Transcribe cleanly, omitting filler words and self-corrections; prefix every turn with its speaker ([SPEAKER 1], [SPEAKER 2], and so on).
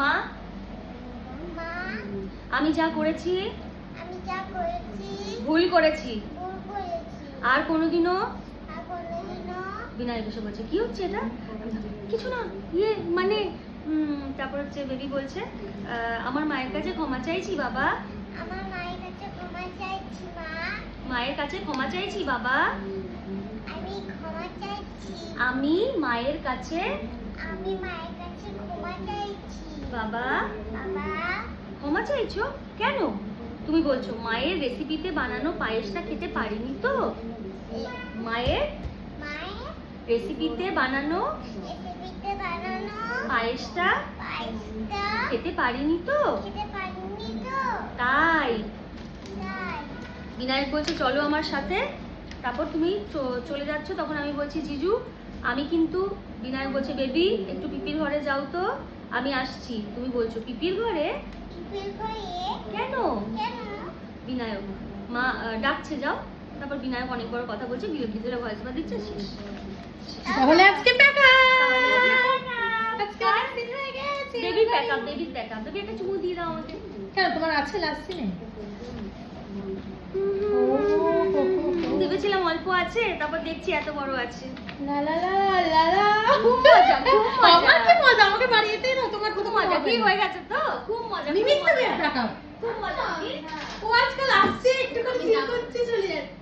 [SPEAKER 1] মা
[SPEAKER 2] মা
[SPEAKER 1] আমি যা করেছি
[SPEAKER 2] আমি যা করেছি
[SPEAKER 1] ভুল করেছি,
[SPEAKER 2] ভুল করেছি
[SPEAKER 1] আর কোনোদিনও
[SPEAKER 2] আর কোনোদিনও
[SPEAKER 1] বিনায়ক এসে বলছে কি হচ্ছে এটা, কিছু না ইয়ে মানে তারপর হচ্ছে বেবি বলছে আমার মায়ের কাছে ক্ষমা চাইছি বাবা,
[SPEAKER 2] আমার মায়ের কাছে ক্ষমা চাইছি মা
[SPEAKER 1] মায়ের কাছে ক্ষমা চাইছি বাবা,
[SPEAKER 2] আমি ক্ষমা চাইছি
[SPEAKER 1] আমি মায়ের কাছে
[SPEAKER 2] আমি মায়ের কাছে ক্ষমা চাইছি
[SPEAKER 1] বাবা
[SPEAKER 2] বাবা
[SPEAKER 1] ক্ষমা চাইছো কেন? তুমি বলছো মায়ের রেসিপিতে বানানো পায়েসটা খেতে পারিনি তো, মায়ের
[SPEAKER 2] মায়ের
[SPEAKER 1] রেসিপিতে বানানো
[SPEAKER 2] রেসিপিতে বানানো
[SPEAKER 1] পায়েসটা
[SPEAKER 2] পায়েসটা
[SPEAKER 1] খেতে পারিনি তো,
[SPEAKER 2] খেতে পারিনি তো
[SPEAKER 1] তাই
[SPEAKER 2] তাই
[SPEAKER 1] বিনায়ক বলছে চলো আমার সাথে, তারপর তুমি চলে যাচ্ছ, তখন আমি বলছি জিজু আমি কিন্তু, বিনায়ক বলছে বেবি একটু পিপির ঘরে যাও তো, আমি আসছি, তুমি বলছো পিপির ঘরে
[SPEAKER 2] টিপির ঘরে
[SPEAKER 1] কেন?
[SPEAKER 2] কেন
[SPEAKER 1] বিনায়ক মা ডাকছে যাও, তারপর বিনায়ক অনেক বড় কথা বলছে, ভিতরে ভয়েস বা দিচ্ছে শেষ।
[SPEAKER 3] তাহলে আজকে প্যাকা
[SPEAKER 2] আজকে last দিন হয়ে গেছে
[SPEAKER 1] baby pack up, baby pack up, baby একটা চুমু দিয়ে দাও আমাকে।
[SPEAKER 3] কেন তোমার আছে লাস্ট সিনে?
[SPEAKER 1] ভেবেছিলাম অল্প আছে, তারপর দেখছি এত বড় আছে।
[SPEAKER 3] লা লা লা লা লা
[SPEAKER 1] খুব মজা, খুব মজা।
[SPEAKER 3] আমার কি মজা, আমাকে বাড়িয়েতেই দাও, তোমার
[SPEAKER 1] খুব
[SPEAKER 3] খুব
[SPEAKER 1] মজা,
[SPEAKER 3] মজা
[SPEAKER 1] কি হয়ে গেছে তো, খুব মজা, খুব
[SPEAKER 3] নিমিত্ত
[SPEAKER 1] মজা।
[SPEAKER 3] বের প্যাকা
[SPEAKER 1] খুব মজা।
[SPEAKER 3] ও আজকাল আসছে একটু করে ফিল করতে চলে যাচ্ছে